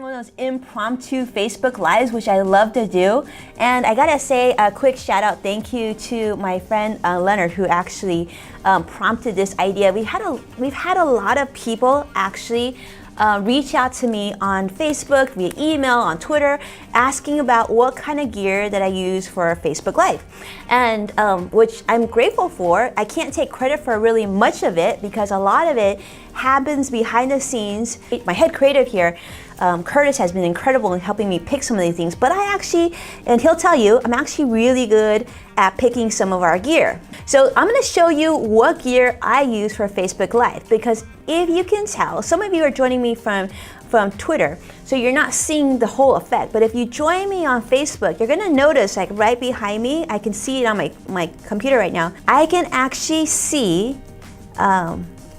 one of those impromptu Facebook Lives, which I love to do. And I gotta say a quick shout out, thank you to my friend Leonard, who actually prompted this idea. We've had a lot of people actually reach out to me on Facebook, via email, on Twitter, asking about what kind of gear that I use for Facebook Live. And which I'm grateful for. I can't take credit for really much of it because a lot of it happens behind the scenes. My head creative here, Curtis, has been incredible in helping me pick some of these things, but I actually, and he'll tell you, I'm actually really good at picking some of our gear. So I'm gonna show you what gear I use for Facebook Live, because if you can tell, some of you are joining me from Twitter, so you're not seeing the whole effect, but if you join me on Facebook, you're gonna notice like right behind me, I can see it on my computer right now, I can actually see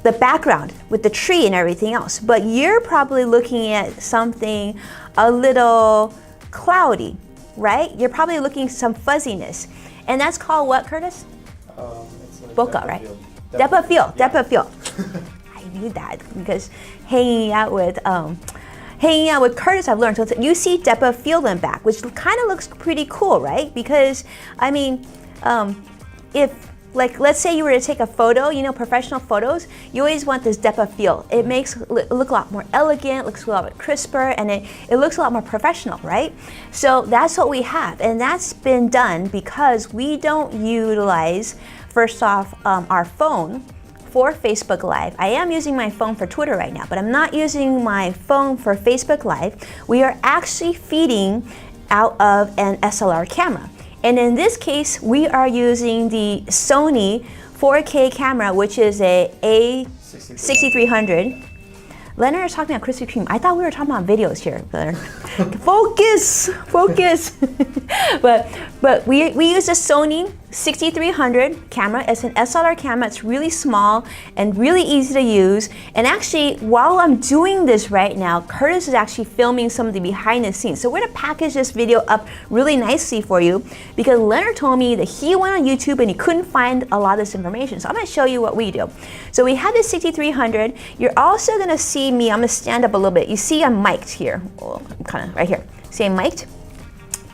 the background with the tree and everything else, but you're probably looking at something a little cloudy, right? You're probably looking at some fuzziness, and that's called what, Curtis? It's a Bokeh, right? Depth of field. Depth of field. I knew that because hanging out with Curtis, I've learned. So you see depth of field in back, which kind of looks pretty cool, right? Because I mean, if like, let's say you were to take a photo, you know, professional photos, you always want this depth of field. It makes it look a lot more elegant, looks a lot more crisper, and it looks a lot more professional, right? So that's what we have, and that's been done because we don't utilize, first off, our phone for Facebook Live. I am using my phone for Twitter right now, but I'm not using my phone for Facebook Live. We are actually feeding out of an SLR camera. And in this case, we are using the Sony 4K camera, which is a A6300. Leonard is talking about Krispy Kreme. I thought we were talking about videos here, Leonard. Focus. But we use a Sony 6300 camera. It's an SLR camera. It's really small and really easy to use. And actually, while I'm doing this right now, Curtis is actually filming some of the behind the scenes. So we're gonna package this video up really nicely for you because Leonard told me that he went on YouTube and he couldn't find a lot of this information. So I'm gonna show you what we do. So we have this 6300. You're also gonna see me, I'm gonna stand up a little bit. You see I'm mic'd here. Well, I'm kind of right here. See I'm mic'd?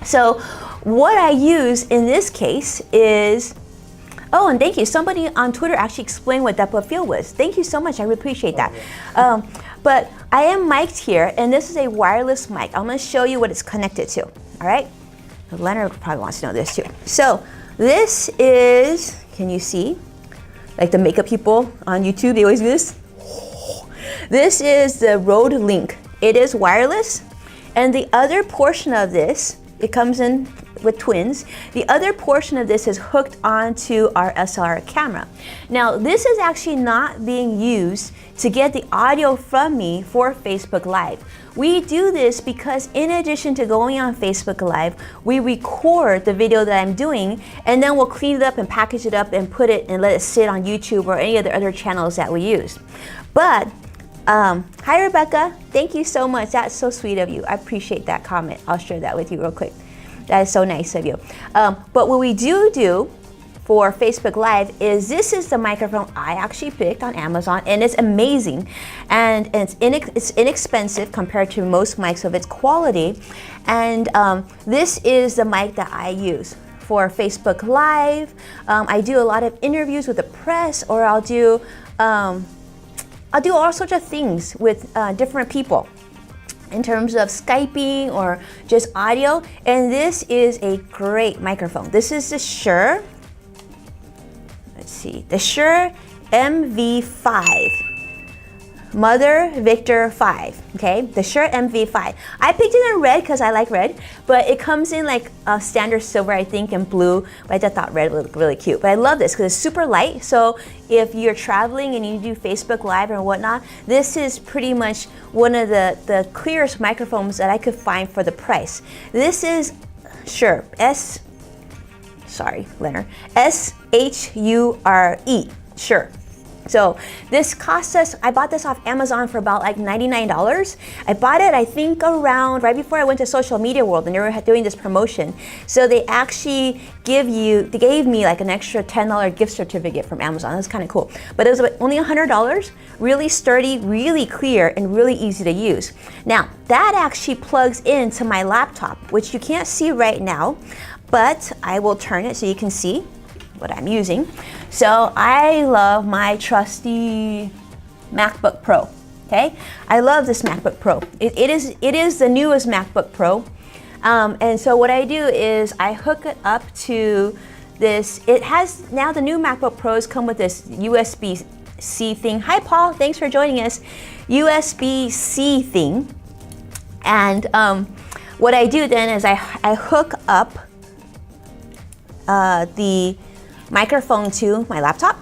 So what I use in this case is, oh, and thank you. Somebody on Twitter actually explained what depth of field was. Thank you so much. I really appreciate that. But I am mic'd here, and this is a wireless mic. I'm going to show you what it's connected to. All right? Leonard probably wants to know this too. So this is, can you see? Like the makeup people on YouTube, they always do this. This is the RodeLink. It is wireless, and the other portion of this, it comes in with twins. The other portion of this is hooked onto our SLR camera. Now, this is actually not being used to get the audio from me for Facebook Live. We do this because in addition to going on Facebook Live, we record the video that I'm doing, and then we'll clean it up and package it up and put it and let it sit on YouTube or any of the other channels that we use. But hi Rebecca, thank you so much. That's so sweet of you. I appreciate that comment. I'll share that with you real quick. That is so nice of you. But what we do for Facebook Live is this is the microphone I actually picked on Amazon, and it's amazing, and it's inexpensive compared to most mics of its quality, and this is the mic that I use for Facebook Live. I do a lot of interviews with the press, or I'll do all sorts of things with different people in terms of Skyping or just audio, and this is a great microphone. This is the Shure, let's see, the Shure MV5, Mother Victor 5, okay? The Shure MV5. I picked it in red because I like red, but it comes in like a standard silver, I think, and blue, but I thought red would look really cute. But I love this because it's super light, so if you're traveling and you do Facebook Live or whatnot, this is pretty much one of the clearest microphones that I could find for the price. This is Shure, Leonard, S-H-U-R-E, Shure. So this cost us, I bought this off Amazon for about like $99. I bought it, I think around right before I went to Social Media World, and they were doing this promotion. So they actually gave me like an extra $10 gift certificate from Amazon. That's kind of cool. But it was only $100, really sturdy, really clear, and really easy to use. Now, that actually plugs into my laptop, which you can't see right now, but I will turn it so you can see what I'm using. So I love my trusty MacBook Pro, okay? I love this MacBook Pro. It is the newest MacBook Pro. And so what I do is I hook it up to this. It has, now the new MacBook Pros come with this USB-C thing. Hi Paul, thanks for joining us. USB-C thing. And what I do then is I hook up the microphone to my laptop,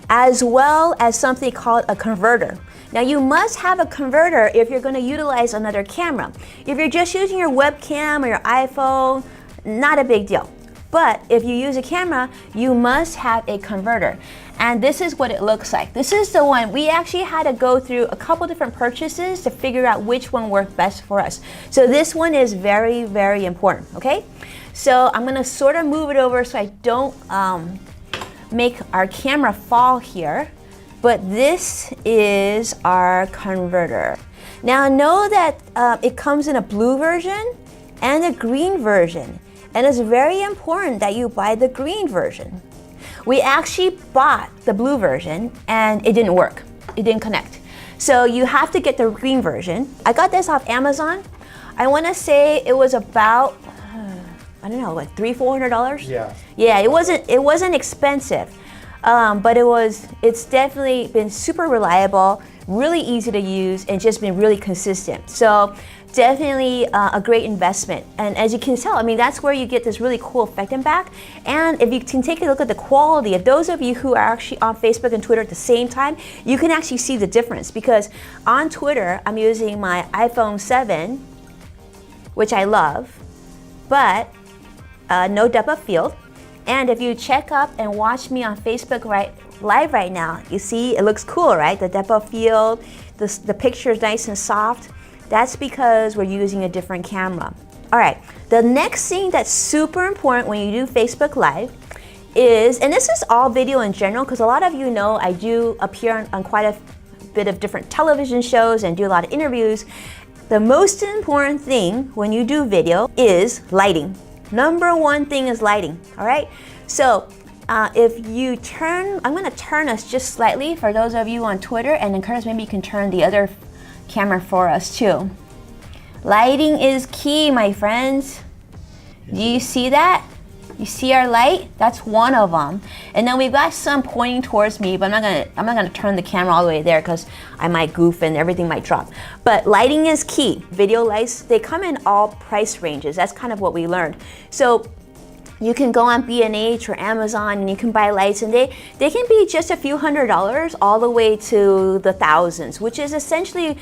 as well as something called a converter. Now you must have a converter if you're going to utilize another camera. If you're just using your webcam or your iPhone, not a big deal. But if you use a camera, you must have a converter. And this is what it looks like. This is the one, we actually had to go through a couple different purchases to figure out which one worked best for us. So this one is very, very important, okay? So I'm gonna sort of move it over so I don't make our camera fall here. But this is our converter. Now know that it comes in a blue version and a green version. And it's very important that you buy the green version. We actually bought the blue version and it didn't work. It didn't connect. So you have to get the green version. I got this off Amazon. I wanna say it was about, I don't know, like $300-400? Yeah. Yeah, it wasn't expensive. But it's definitely been super reliable, really easy to use, and just been really consistent. So definitely a great investment. And as you can tell, I mean, that's where you get this really cool effect in back. And if you can take a look at the quality, of those of you who are actually on Facebook and Twitter at the same time, you can actually see the difference. Because on Twitter, I'm using my iPhone 7, which I love, but no depth of field. And if you check up and watch me on Facebook live right now, you see it looks cool, right? The depth of field, the picture is nice and soft. That's because we're using a different camera. All right, the next thing that's super important when you do Facebook Live is, and this is all video in general, because a lot of you know I do appear on quite a bit of different television shows and do a lot of interviews. The most important thing when you do video is lighting. Number one thing is lighting, all right? So if you turn, I'm gonna turn us just slightly for those of you on Twitter, and then Curtis, maybe you can turn the other camera for us too. Lighting is key, my friends. Do you see that? You see our light? That's one of them. And then we've got some pointing towards me, but I'm not gonna turn the camera all the way there because I might goof and everything might drop. But lighting is key. Video lights, they come in all price ranges. That's kind of what we learned. So you can go on B&H or Amazon and you can buy lights, and they can be just a few $100s all the way to the thousands, which is essentially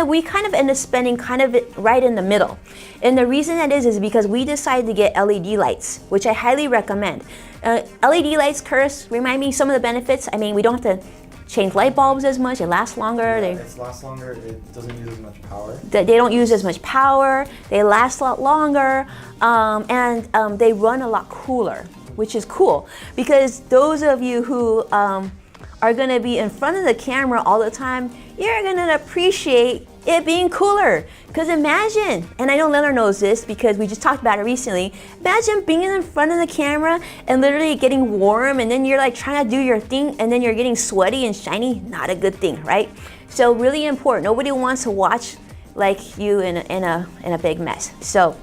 we kind of end up spending kind of right in the middle. And the reason that is because we decided to get LED lights, which I highly recommend. LED lights, Curtis, remind me some of the benefits. I mean, we don't have to change light bulbs as much, it lasts longer. Yeah, it lasts longer, it doesn't use as much power. They don't use as much power, they last a lot longer, and they run a lot cooler, which is cool. Because those of you who are gonna be in front of the camera all the time, you're gonna appreciate it being cooler. Because imagine, and I know Leonard knows this because we just talked about it recently, imagine being in front of the camera and literally getting warm, and then you're like trying to do your thing and then you're getting sweaty and shiny. Not a good thing, right? So really important. Nobody wants to watch like you in a big mess. So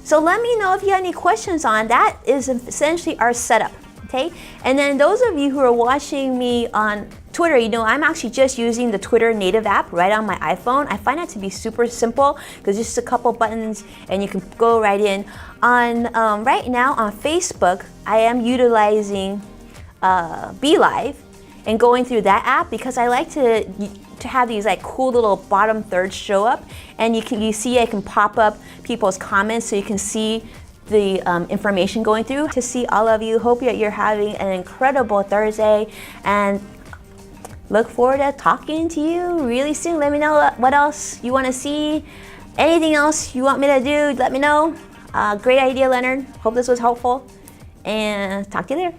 let me know if you have any questions on that. Is essentially our setup. Okay, and then those of you who are watching me on Twitter, you know I'm actually just using the Twitter native app right on my iPhone. I find that to be super simple because just a couple buttons and you can go right in. On right now on Facebook, I am utilizing BeLive and going through that app because I like to have these like cool little bottom thirds show up, and you see I can pop up people's comments so you can see the information going through. To see all of you, hope that you're having an incredible Thursday, and look forward to talking to you really soon. Let me know what else you want to see. Anything else you want me to do, let me know. Great idea, Leonard. Hope this was helpful. And talk to you later.